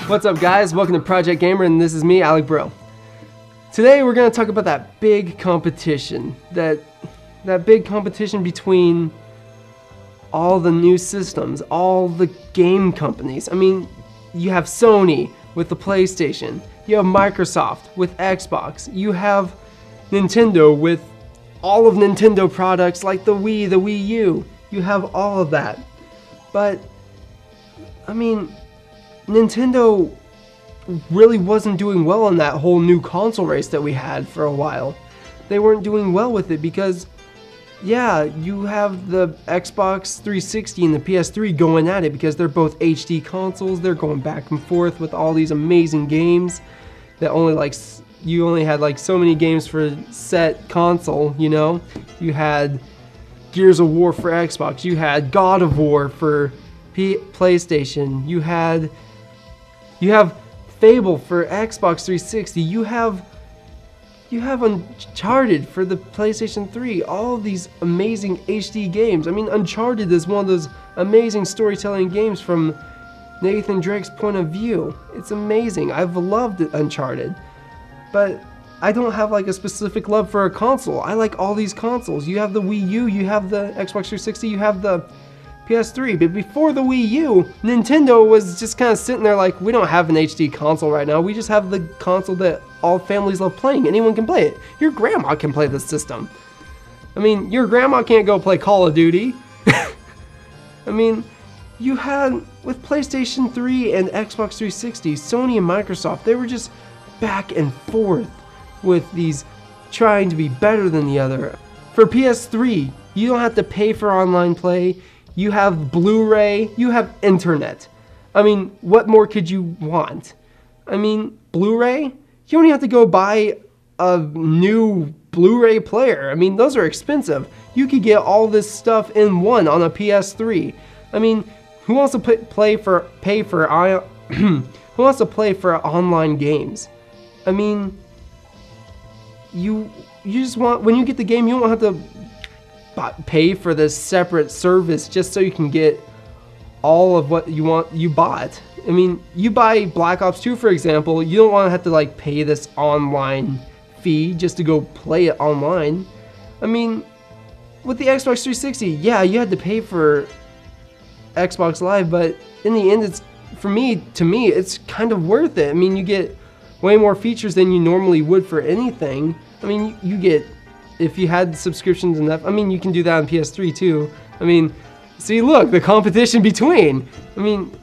What's up, guys? Welcome to Project Gamer, and this is me, Alec Bro. Today we're going to talk about that big competition, that big competition between all the new systems, all the game companies. I mean, you have Sony with the PlayStation, you have Microsoft with Xbox, you have Nintendo with all of Nintendo products like the Wii, the Wii U. You have all of that. But, I mean, Nintendo really wasn't doing well in that whole new console race that we had for a while. They weren't doing well with it because, yeah, you have the Xbox 360 and the PS3 going at it because they're both HD consoles. They're going back and forth with all these amazing games that you only had like so many games for a set console, you know? You had Gears of War for Xbox, you had God of War for PlayStation, you have Fable for Xbox 360, you have Uncharted for the PlayStation 3, all of these amazing HD games. I mean, Uncharted is one of those amazing storytelling games from Nathan Drake's point of view. It's amazing. I've loved Uncharted. But I don't have like a specific love for a console. I like all these consoles. You have the Wii U, you have the Xbox 360, you have the PS3. But before the Wii U, Nintendo was just kind of sitting there like, we don't have an HD console right now. We just have the console that all families love playing. Anyone can play it. Your grandma can play this system. I mean, your grandma can't go play Call of Duty. I mean, you had, with PlayStation 3 and Xbox 360, Sony and Microsoft, they were just back and forth with these trying to be better than the other. For PS3, you don't have to pay for online play. You have Blu-ray, you have internet. I mean, what more could you want? I mean, Blu-ray, you don't even have to go buy a new Blu-ray player. I mean, those are expensive. You could get all this stuff in one on a PS3. I mean, who wants to who wants to play for online games? I mean, you just want, when you get the game, you don't have to pay for this separate service just so you can get all of what you want, you bought. I mean, you buy Black Ops 2, for example, you don't want to have to like pay this online fee just to go play it online. I mean, with the Xbox 360, yeah, you had to pay for Xbox Live, but in the end, to me, it's kind of worth it. I mean, you get way more features than you normally would for anything. I mean, you get, if you had subscriptions enough, I mean, you can do that on PS3 too. I mean, see, look, the competition between. I mean,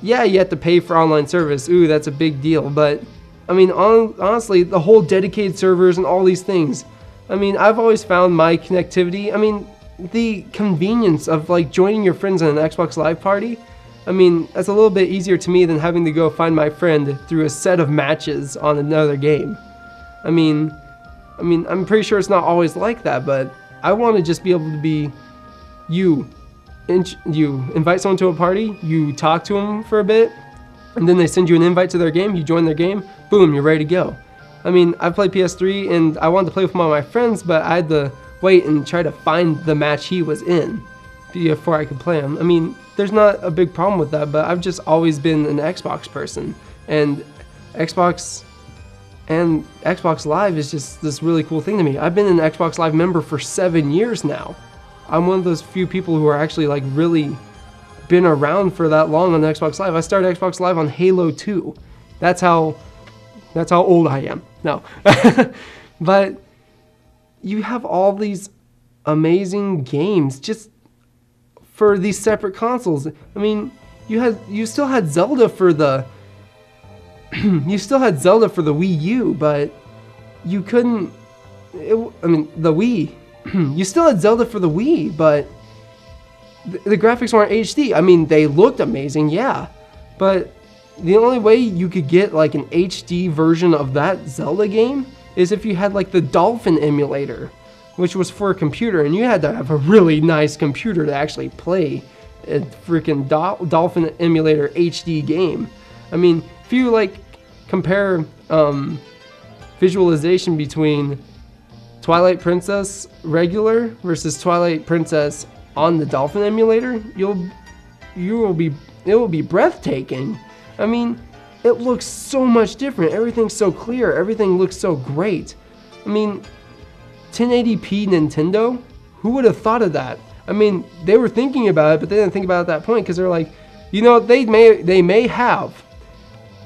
yeah, you have to pay for online service. Ooh, that's a big deal. But, I mean, honestly, the whole dedicated servers and all these things. I mean, I've always found my connectivity, I mean, the convenience of like joining your friends in an Xbox Live party, I mean, that's a little bit easier to me than having to go find my friend through a set of matches on another game. I mean, I'm pretty sure it's not always like that, but I want to just be able to be you invite someone to a party, you talk to them for a bit, and then they send you an invite to their game, you join their game, boom, you're ready to go. I mean, I played PS3 and I wanted to play with one of my friends, but I had to wait and try to find the match he was in before I could play him. I mean, there's not a big problem with that, but I've just always been an Xbox person, and Xbox Live is just this really cool thing to me. I've been an Xbox Live member for 7 years now. I'm one of those few people who are actually like really been around for that long on Xbox Live. I started Xbox Live on Halo 2. That's how old I am. No. But you have all these amazing games just for these separate consoles. I mean, you still had Zelda for the Wii U, but you couldn't. The Wii. You still had Zelda for the Wii, but the graphics weren't HD. I mean, they looked amazing, yeah, but the only way you could get like an HD version of that Zelda game is if you had like the Dolphin emulator, which was for a computer, and you had to have a really nice computer to actually play a freaking Dolphin emulator HD game. I mean, if you like compare visualization between Twilight Princess regular versus Twilight Princess on the Dolphin emulator, it will be breathtaking. I mean, it looks so much different. Everything's so clear. Everything looks so great. I mean, 1080p Nintendo? Who would have thought of that? I mean, they were thinking about it, but they didn't think about it at that point because they're like, you know, they may have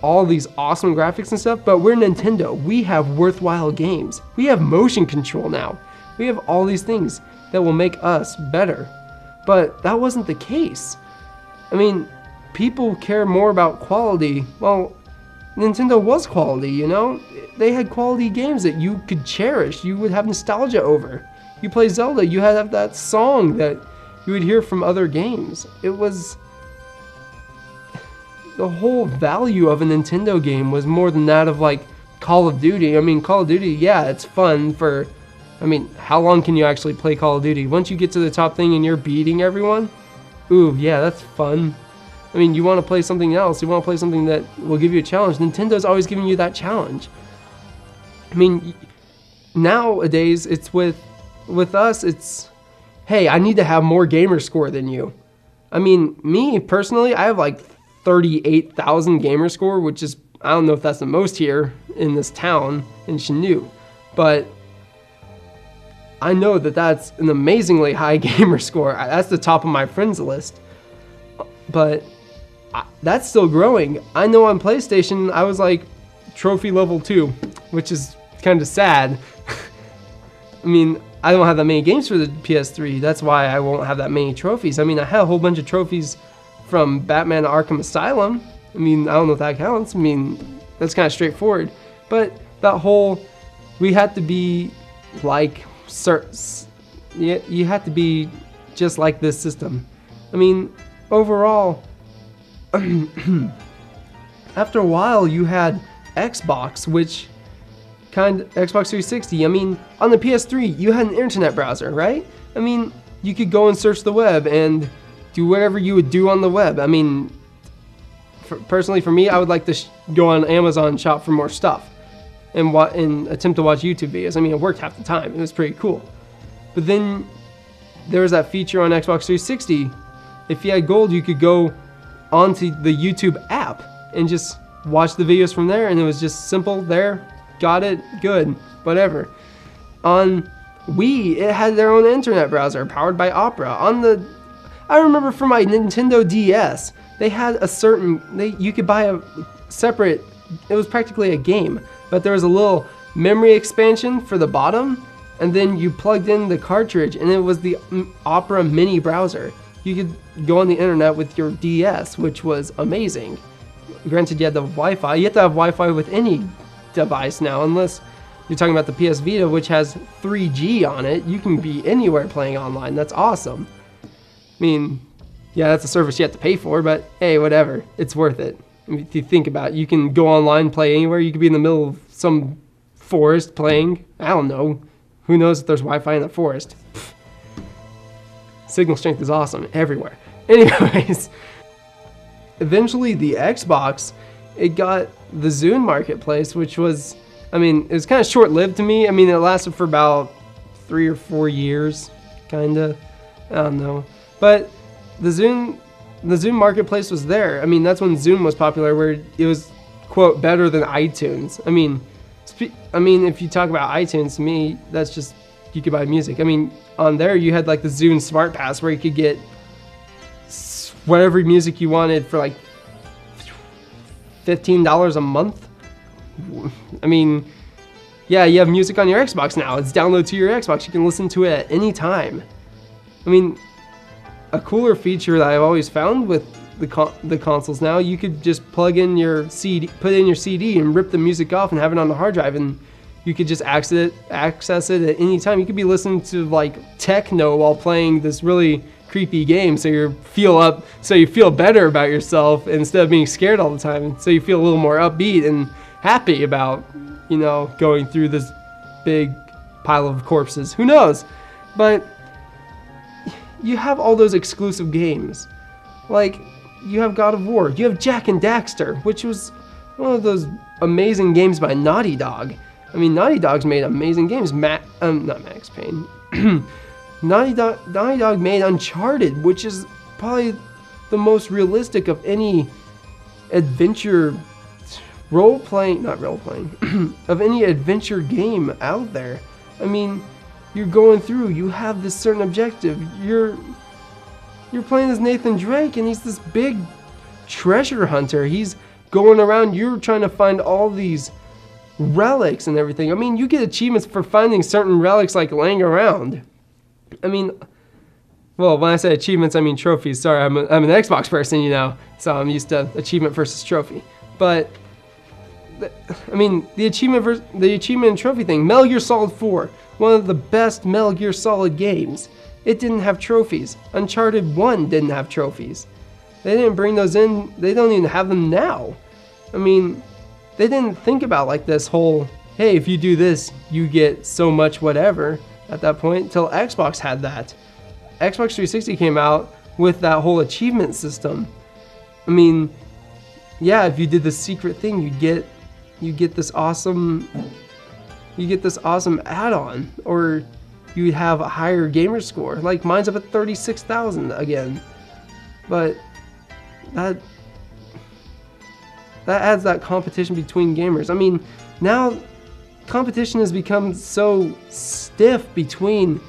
all these awesome graphics and stuff, but we're Nintendo. We have worthwhile games. We have motion control now. We have all these things that will make us better. But that wasn't the case. I mean, people care more about quality. Well, Nintendo was quality, you know? They had quality games that you could cherish. You would have nostalgia over. You play Zelda, you had that song that you would hear from other games. It was... the whole value of a Nintendo game was more than that of like Call of Duty. I mean, Call of Duty, yeah, it's fun for... I mean, how long can you actually play Call of Duty? Once you get to the top thing and you're beating everyone, ooh, yeah, that's fun. I mean, you want to play something else. You want to play something that will give you a challenge. Nintendo's always giving you that challenge. I mean, nowadays, it's with us, it's, hey, I need to have more gamer score than you. I mean, me, personally, I have like 38,000 gamer score, which is, I don't know if that's the most here in this town in Chanute, but I know that that's an amazingly high gamer score. That's the top of my friends list, but that's still growing. I know on PlayStation, I was like trophy level 2, which is kind of sad. I mean, I don't have that many games for the PS3. That's why I won't have that many trophies. I mean, I had a whole bunch of trophies from Batman Arkham Asylum. I mean, I don't know if that counts. I mean, that's kind of straightforward. But that whole, we had to be like, you had to be just like this system. I mean, overall, after a while, you had Xbox, which Xbox 360. I mean, on the PS3, you had an internet browser, right? I mean, you could go and search the web and do whatever you would do on the web. I mean, personally for me, I would like to go on Amazon and shop for more stuff and attempt to watch YouTube videos. I mean, it worked half the time. It was pretty cool. But then there was that feature on Xbox 360. If you had gold, you could go onto the YouTube app and just watch the videos from there, and it was just simple there. Got it, good, whatever. On Wii, it had their own internet browser powered by Opera. I remember for my Nintendo DS, they had you could buy a separate, it was practically a game, but there was a little memory expansion for the bottom, and then you plugged in the cartridge, and it was the Opera mini browser. You could go on the internet with your DS, which was amazing. Granted, you had the Wi-Fi. You have to have Wi-Fi with any device now, unless you're talking about the PS Vita, which has 3G on it. You can be anywhere playing online. That's awesome. I mean, yeah, that's a service you have to pay for, but hey, whatever. It's worth it. I mean, if you think about it, you can go online, play anywhere. You could be in the middle of some forest playing. I don't know. Who knows if there's Wi-Fi in the forest? Pfft. Signal strength is awesome everywhere. Anyways, eventually the Xbox, it got the Zune Marketplace, which was, I mean, it was kind of short-lived to me. I mean, it lasted for about 3 or 4 years, kind of. I don't know. But the Zune Marketplace was there. I mean, that's when Zune was popular, where it was, quote, better than iTunes. I mean, if you talk about iTunes, to me, that's just, you could buy music. I mean, on there, you had like the Zune Smart Pass, where you could get whatever music you wanted for like $15 a month. I mean, yeah, you have music on your Xbox now. It's downloaded to your Xbox. You can listen to it at any time. I mean, a cooler feature that I've always found with the consoles now, you could just plug in your CD, put in your CD, and rip the music off and have it on the hard drive, and you could just access it at any time. You could be listening to like techno while playing this really creepy game, so you feel better about yourself instead of being scared all the time, and so you feel a little more upbeat and happy about, you know, going through this big pile of corpses. Who knows? But you have all those exclusive games. Like, you have God of War, you have Jak and Daxter, which was one of those amazing games by Naughty Dog. I mean, Naughty Dog's made amazing games. Not Max Payne. Naughty Dog made Uncharted, which is probably the most realistic of any adventure not role playing, of any adventure game out there. I mean, you're going through, you have this certain objective. You're playing as Nathan Drake, and he's this big treasure hunter. He's going around, you're trying to find all these relics and everything. I mean, you get achievements for finding certain relics like laying around. I mean, well, when I say achievements, I mean trophies. Sorry, I'm an Xbox person, you know, so I'm used to achievement versus trophy. But I mean, the achievement and trophy thing. Metal Gear Solid 4, one of the best Metal Gear Solid games. It didn't have trophies. Uncharted 1 didn't have trophies. They didn't bring those in. They don't even have them now. I mean, they didn't think about like this whole, hey, if you do this, you get so much whatever at that point, until Xbox had that. Xbox 360 came out with that whole achievement system. I mean, yeah, if you did the secret thing, you get this awesome add-on, or you'd have a higher gamer score. Like mine's up at 36,000 again. But that adds that competition between gamers. I mean, now competition has become so stiff between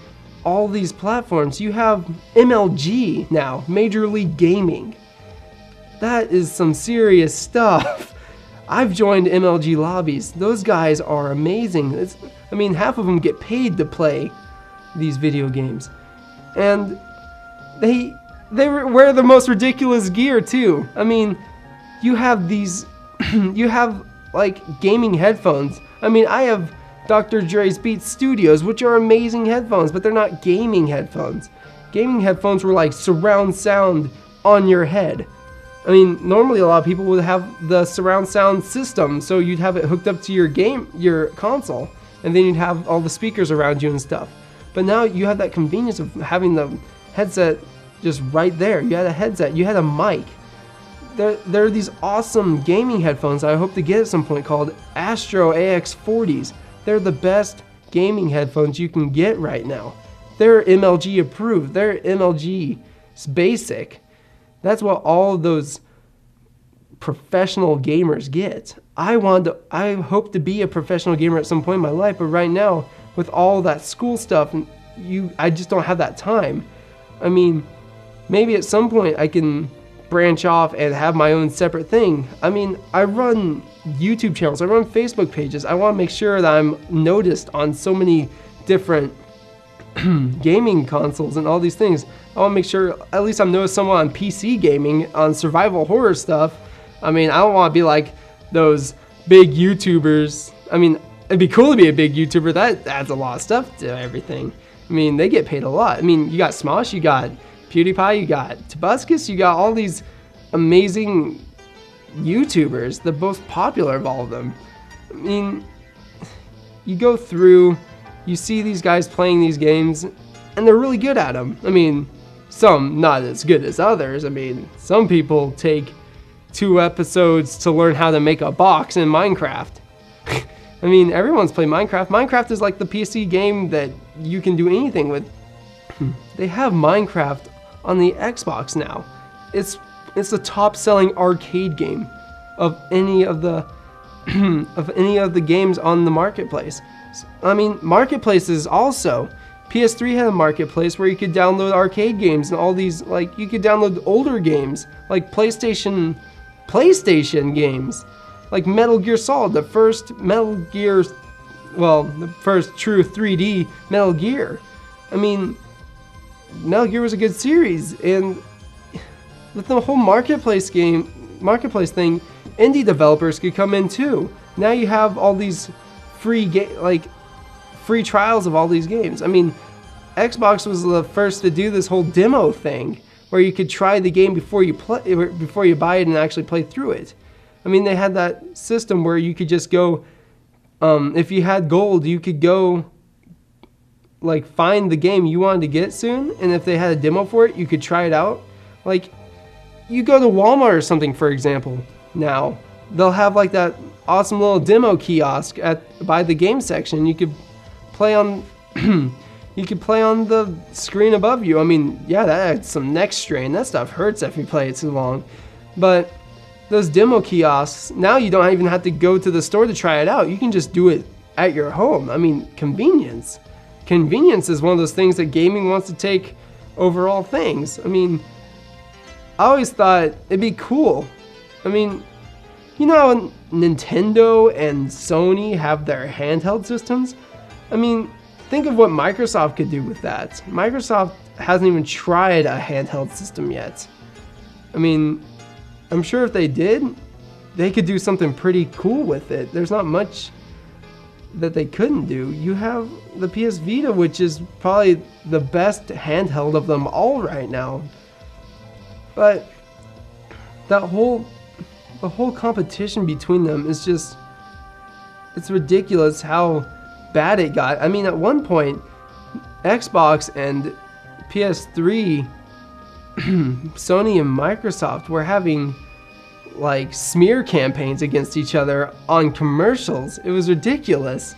all these platforms. You have MLG now, Major League Gaming. That is some serious stuff. I've joined MLG lobbies. Those guys are amazing. I mean, half of them get paid to play these video games. And they wear the most ridiculous gear too. I mean, you have these, you have like gaming headphones. I mean, I have Dr. Dre's Beats Studios, which are amazing headphones, but they're not gaming headphones. Gaming headphones were like surround sound on your head. I mean, normally a lot of people would have the surround sound system, so you'd have it hooked up to your console, and then you'd have all the speakers around you and stuff. But now you have that convenience of having the headset just right there. You had a headset, you had a mic. There are these awesome gaming headphones I hope to get at some point called Astro AX40s. They're the best gaming headphones you can get right now. They're MLG approved. They're MLG basic. That's what all of those professional gamers get. I hope to be a professional gamer at some point in my life, but right now, with all that school stuff, I just don't have that time. I mean, maybe at some point I can branch off and have my own separate thing. I mean, I run YouTube channels, I run Facebook pages. I want to make sure that I'm noticed on so many different gaming consoles and all these things. I want to make sure at least I'm noticed someone on PC gaming, on survival horror stuff. I mean, I don't want to be like those big YouTubers. I mean, it'd be cool to be a big YouTuber. That adds a lot of stuff to everything. I mean, they get paid a lot. I mean, you got Smosh, you got PewDiePie, you got Tobuscus, you got all these amazing YouTubers, the most popular of all of them. I mean, you go through, you see these guys playing these games, and they're really good at them. I mean, some not as good as others. I mean, some people take 2 episodes to learn how to make a box in Minecraft. I mean, everyone's played Minecraft. Minecraft is like the PC game that you can do anything with. They have Minecraft on the Xbox now. It's the top-selling arcade game of any of the games on the marketplace. I mean, marketplaces also. PS3 had a marketplace where you could download arcade games and all these, like, you could download older games, like PlayStation games, like Metal Gear Solid, the first true 3D Metal Gear. I mean, Metal Gear was a good series, and with the whole marketplace thing, indie developers could come in too. Now you have all these free trials of all these games. I mean, Xbox was the first to do this whole demo thing where you could try the game before you buy it and actually play through it. I mean, they had that system where you could just go, if you had gold, you could go like find the game you wanted to get soon, and if they had a demo for it, you could try it out. Like, you go to Walmart or something, for example, now they'll have like that awesome little demo kiosk by the game section. You could play on the screen above you. I mean, yeah, that adds some neck strain. That stuff hurts if you play it too long. But those demo kiosks, now you don't even have to go to the store to try it out. You can just do it at your home. I mean, convenience. Convenience is one of those things that gaming wants to take over all things. I mean, I always thought it'd be cool. I mean, you know how Nintendo and Sony have their handheld systems? I mean, think of what Microsoft could do with that. Microsoft hasn't even tried a handheld system yet. I mean, I'm sure if they did, they could do something pretty cool with it. There's not much that they couldn't do. You have the PS Vita, which is probably the best handheld of them all right now. But the whole competition between them is just, it's ridiculous how bad it got. I mean, at one point, Xbox and PS3, Sony and Microsoft were having like smear campaigns against each other on commercials. It was ridiculous.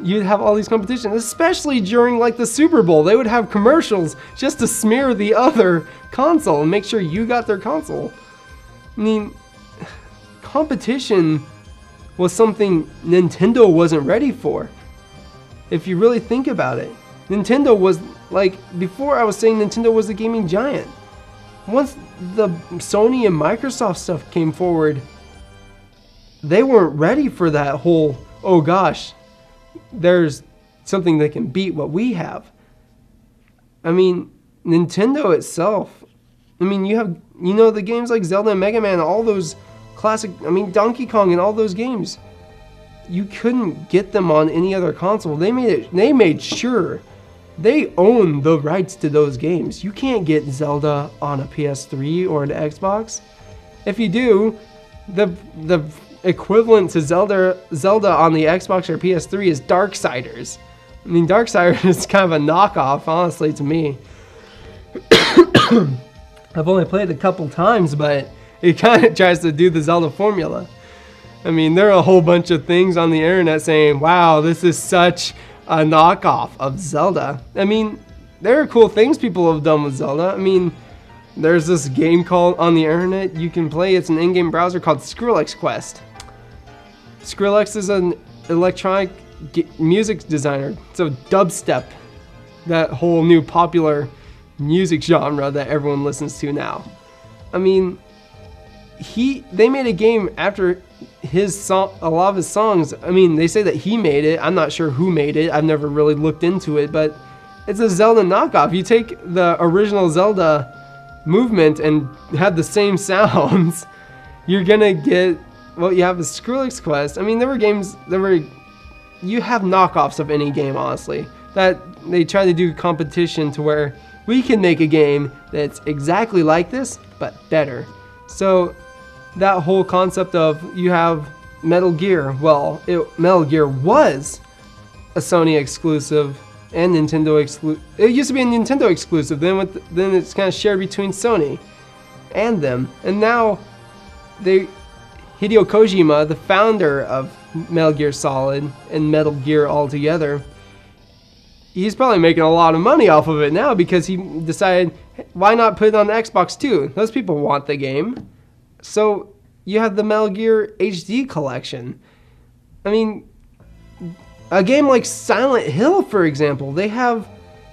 You'd have all these competitions, especially during like the Super Bowl. They would have commercials just to smear the other console and make sure you got their console. I mean, competition was something Nintendo wasn't ready for. If you really think about it, Nintendo was like, before I was saying Nintendo was the gaming giant. Once the Sony and Microsoft stuff came forward, they weren't ready for that whole, oh gosh, there's something that can beat what we have. I mean, Nintendo itself, I mean, you have, you know, the games like Zelda and Mega Man, all those classic, I mean, Donkey Kong and all those games, you couldn't get them on any other console. They made sure they own the rights to those games. You can't get Zelda on a PS3 or an Xbox. If you do, the equivalent to Zelda on the Xbox or PS3 is Darksiders. I mean, Darksiders is kind of a knockoff, honestly, to me. I've only played it a couple times, but it kind of tries to do the Zelda formula. I mean, there are a whole bunch of things on the internet saying, wow, this is such a knockoff of Zelda. I mean, there are cool things people have done with Zelda. I mean, there's this game called on the internet you can play. It's an in-game browser called Skrillex Quest. Skrillex is an electronic music designer. So dubstep, that whole new popular music genre that everyone listens to now. I mean, they made a game after his song, a lot of his songs. I mean, they say that he made it. I'm not sure who made it. I've never really looked into it, but it's a Zelda knockoff. You take the original Zelda movement and have the same sounds, you're gonna get what you have is Skrillex Quest. I mean, there were games, you have knockoffs of any game, honestly, that they try to do competition to where we can make a game that's exactly like this, but better. So that whole concept of you have Metal Gear, well, Metal Gear was a Sony exclusive and Nintendo exclusive. It used to be a Nintendo exclusive, then it's kind of shared between Sony and them. And now Hideo Kojima, the founder of Metal Gear Solid and Metal Gear altogether, he's probably making a lot of money off of it now because he decided, why not put it on the Xbox too? Those people want the game. So you have the Metal Gear HD collection. I mean, a game like Silent Hill, for example, they have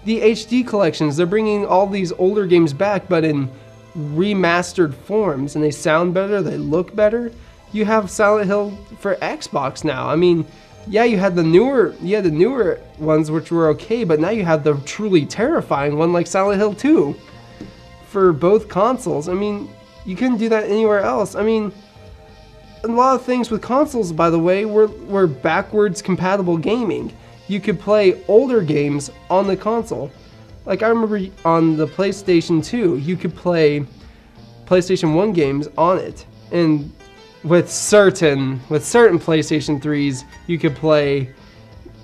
the HD collections. They're bringing all these older games back, but in remastered forms, and they sound better, they look better. You have Silent Hill for Xbox now. I mean, yeah, you had the newer ones, which were okay, but now you have the truly terrifying one like Silent Hill 2 for both consoles. I mean, you couldn't do that anywhere else. I mean, a lot of things with consoles, by the way, were backwards compatible gaming. You could play older games on the console. Like I remember on the PlayStation 2, you could play PlayStation 1 games on it. And with certain PlayStation 3s, you could play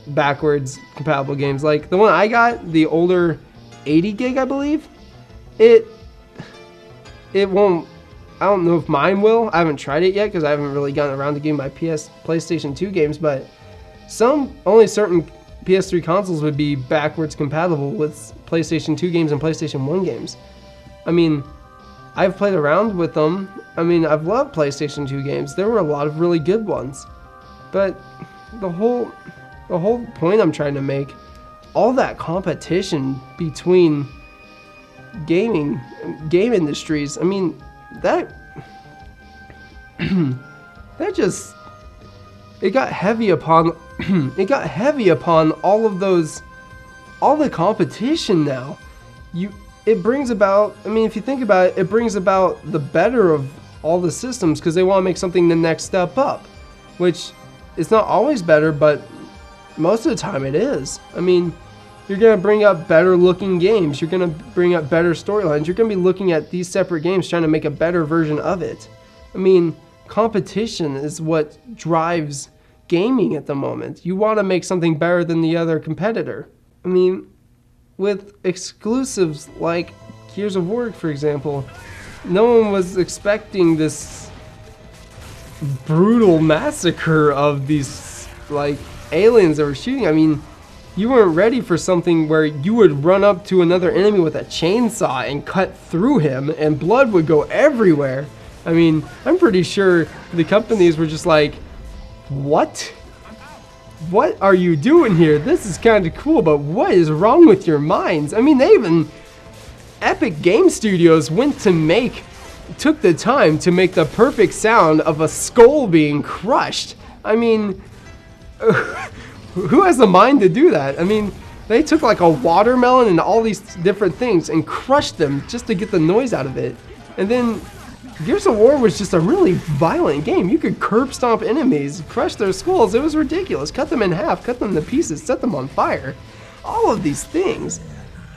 backwards compatible games. Like the one I got, the older 80 gig, I believe, it won't. I don't know if mine will. I haven't tried it yet because I haven't really gotten around to getting my PlayStation 2 games, but only certain PS3 consoles would be backwards compatible with PlayStation 2 games and PlayStation 1 games. I mean, I've played around with them. I mean, I've loved PlayStation 2 games. There were a lot of really good ones. But the whole point I'm trying to make, all that competition between game industries, I mean, that just, it got heavy upon all the competition now. It brings about, I mean, if you think about it, it brings about the better of all the systems because they want to make something the next step up, which is not always better, but most of the time it is. I mean, you're going to bring up better looking games. You're going to bring up better storylines. You're going to be looking at these separate games trying to make a better version of it. I mean, competition is what drives gaming at the moment. You want to make something better than the other competitor. I mean, with exclusives like Gears of War, for example, no one was expecting this brutal massacre of these like aliens that were shooting. I mean, you weren't ready for something where you would run up to another enemy with a chainsaw and cut through him and blood would go everywhere. I mean, I'm pretty sure the companies were just like, what? What are you doing here? This is kind of cool, but what is wrong with your minds? I mean, Epic Game Studios took the time to make the perfect sound of a skull being crushed. I mean, who has the mind to do that? I mean, they took like a watermelon and all these different things and crushed them just to get the noise out of it. And then Gears of War was just a really violent game. You could curb stomp enemies, crush their skulls. It was ridiculous. Cut them in half, cut them to pieces, set them on fire. All of these things.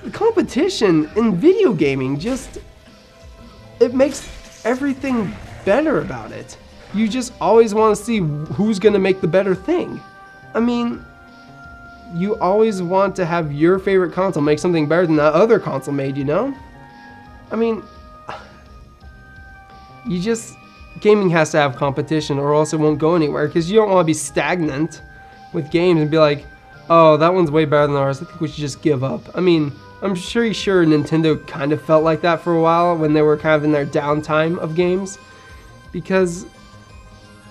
The competition in video gaming just, it makes everything better about it. You just always want to see who's going to make the better thing. I mean, you always want to have your favorite console make something better than that other console made, you know? I mean, gaming has to have competition or else it won't go anywhere, because you don't want to be stagnant with games and be like, oh, that one's way better than ours, I think we should just give up. I mean, I'm sure Nintendo kind of felt like that for a while when they were kind of in their downtime of games, because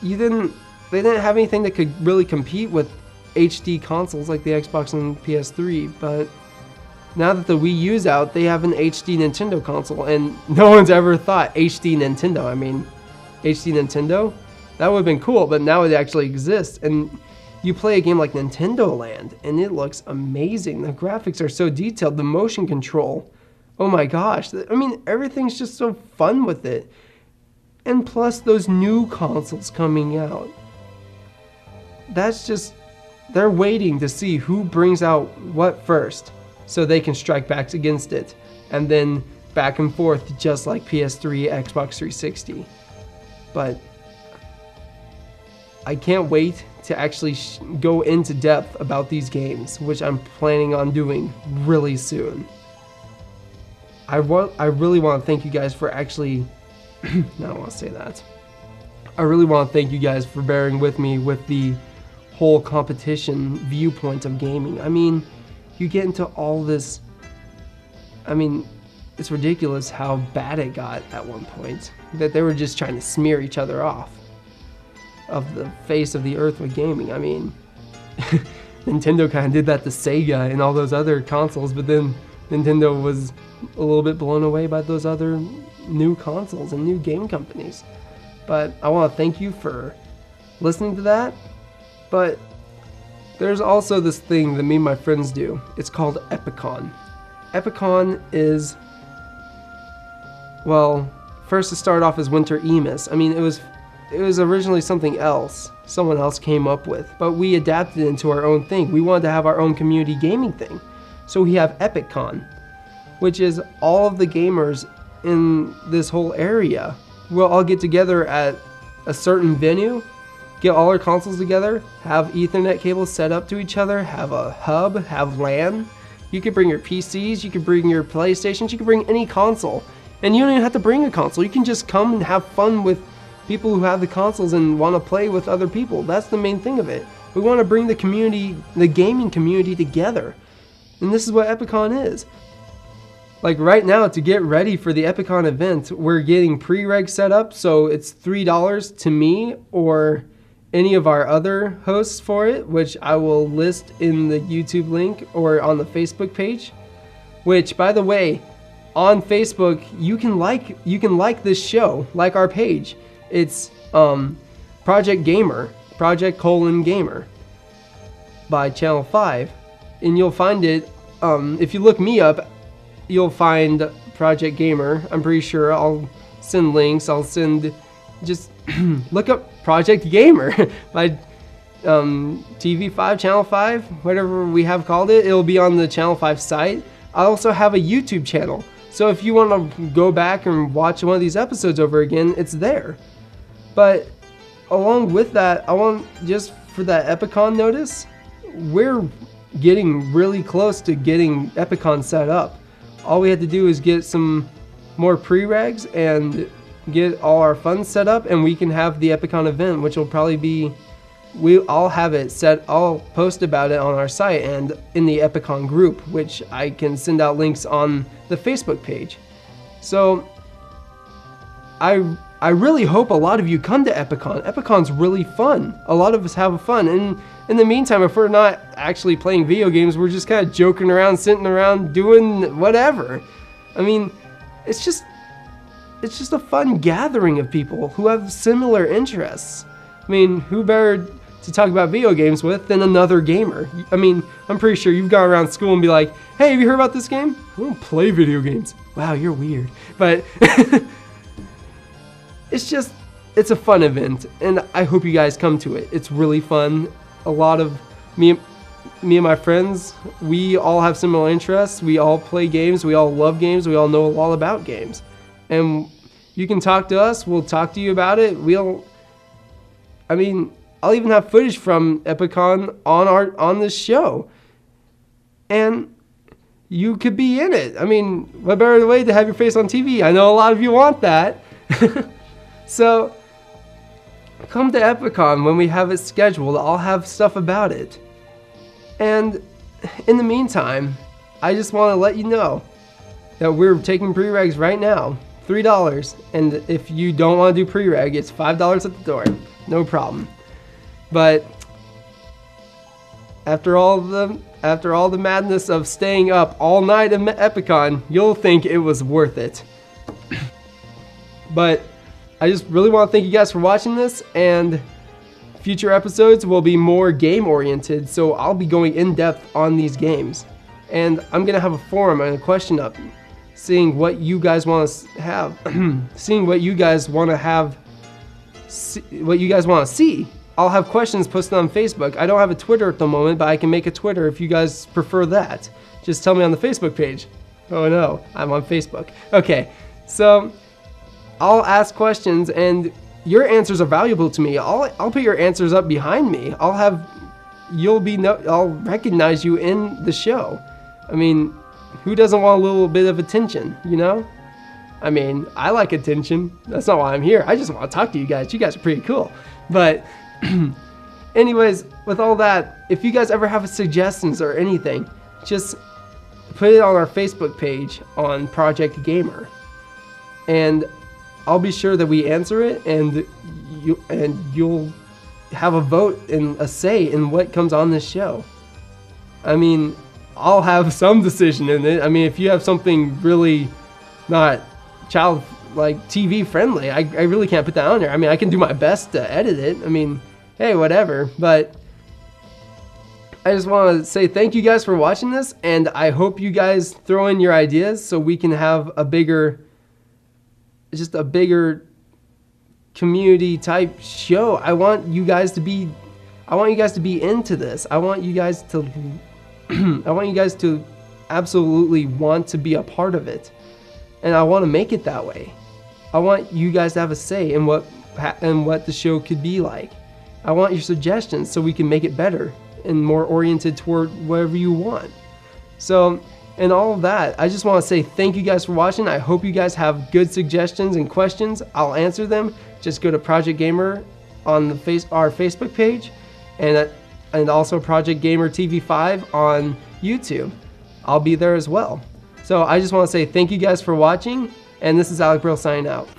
they didn't have anything that could really compete with HD consoles like the Xbox and PS3, but now that the Wii U's out, they have an HD Nintendo console, and no one's ever thought HD Nintendo. I mean, HD Nintendo? That would have been cool, but now it actually exists, and you play a game like Nintendo Land, and it looks amazing. The graphics are so detailed, the motion control. Oh my gosh. I mean, everything's just so fun with it. And plus those new consoles coming out. That's just, they're waiting to see who brings out what first, so they can strike back against it, and then back and forth just like PS3, Xbox 360. But I can't wait to actually go into depth about these games, which I'm planning on doing really soon. I really want to thank you guys for actually, no, I don't want to say that. I really want to thank you guys for bearing with me with the whole competition viewpoint of gaming. I mean, you get into all this, I mean, it's ridiculous how bad it got at one point, that they were just trying to smear each other off of the face of the earth with gaming. I mean, Nintendo kind of did that to Sega and all those other consoles, but then Nintendo was a little bit blown away by those other new consoles and new game companies. But I want to thank you for listening to that. But there's also this thing that me and my friends do. It's called Epicon. Epicon is, well, first to start off as Winter Emus. I mean, it was originally something else someone else came up with, but we adapted it into our own thing. We wanted to have our own community gaming thing. So we have Epicon, which is all of the gamers in this whole area. We'll all get together at a certain venue, get all our consoles together, have Ethernet cables set up to each other, have a hub, have LAN. You could bring your PCs, you could bring your PlayStations, you could bring any console. And you don't even have to bring a console. You can just come and have fun with people who have the consoles and want to play with other people. That's the main thing of it. We want to bring the community, the gaming community together. And this is what Epicon is. Like right now, to get ready for the Epicon event, we're getting pre-reg set up. So it's $3 to me or any of our other hosts for it, which I will list in the YouTube link or on the Facebook page. Which, by the way, on Facebook, you can like this show, like our page. It's Project Gamer, Project:gamer by Channel 5. And you'll find it, if you look me up, you'll find Project Gamer. I'm pretty sure I'll send links. Just look up Project Gamer by TV5, Channel 5, whatever we have called it. It'll be on the Channel 5 site. I also have a YouTube channel. So if you want to go back and watch one of these episodes over again, it's there. But along with that, I want, just for that Epicon notice, we're getting really close to getting Epicon set up. All we had to do is get some more pre-regs and get all our funds set up, and we can have the Epicon event, which will probably be, I'll have it set, I'll post about it on our site and in the Epicon group, which I can send out links on the Facebook page. So I really hope a lot of you come to Epicon. Epicon's really fun. A lot of us have fun. And in the meantime, if we're not actually playing video games, we're just kind of joking around, sitting around, doing whatever. I mean, it's just a fun gathering of people who have similar interests. I mean, who better to talk about video games with than another gamer? I mean, I'm pretty sure you've gone around school and be like, hey, have you heard about this game? I don't play video games. Wow, you're weird. But it's a fun event, and I hope you guys come to it. It's really fun. A lot of me and my friends, we all have similar interests. We all play games. We all love games. We all know a lot about games. And you can talk to us. We'll talk to you about it. I'll even have footage from Epicon on this show. And you could be in it. I mean, what better way to have your face on TV? I know a lot of you want that. So come to Epicon when we have it scheduled. I'll have stuff about it. And in the meantime, I just want to let you know that we're taking pre-regs right now, $3. And if you don't want to do pre-reg, it's $5 at the door. No problem. But after all the madness of staying up all night in Epicon, you'll think it was worth it. But I just really want to thank you guys for watching this, and future episodes will be more game oriented, so I'll be going in depth on these games. And I'm going to have a forum and a question up, seeing what you guys want to have, seeing what you guys want to have, what you guys want to see. I'll have questions posted on Facebook. I don't have a Twitter at the moment, but I can make a Twitter if you guys prefer that. Just tell me on the Facebook page. Oh no, I'm on Facebook. Okay, so I'll ask questions, and your answers are valuable to me. I'll put your answers up behind me. I'll recognize you in the show. I mean, who doesn't want a little bit of attention, you know? I mean, I like attention. That's not why I'm here. I just want to talk to you guys. You guys are pretty cool. But anyways, with all that, if you guys ever have suggestions or anything, just put it on our Facebook page on Project Gamer. And I'll be sure that we answer it, and you'll have a vote and a say in what comes on this show. I mean, I'll have some decision in it. I mean, if you have something really not TV friendly, I really can't put that on there. I mean, I can do my best to edit it. I mean, hey, whatever. But I just want to say thank you guys for watching this, and I hope you guys throw in your ideas so we can have a bigger community type show. I want you guys to be into this. I want you guys to absolutely want to be a part of it. And I want to make it that way. I want you guys to have a say in what the show could be like. I want your suggestions so we can make it better and more oriented toward whatever you want. So, and all of that, I just want to say thank you guys for watching. I hope you guys have good suggestions and questions. I'll answer them. Just go to Project Gamer on our Facebook page, and also Project Gamer TV5 on YouTube. I'll be there as well. So So I just want to say thank you guys for watching, and this is Alec Brill signing out.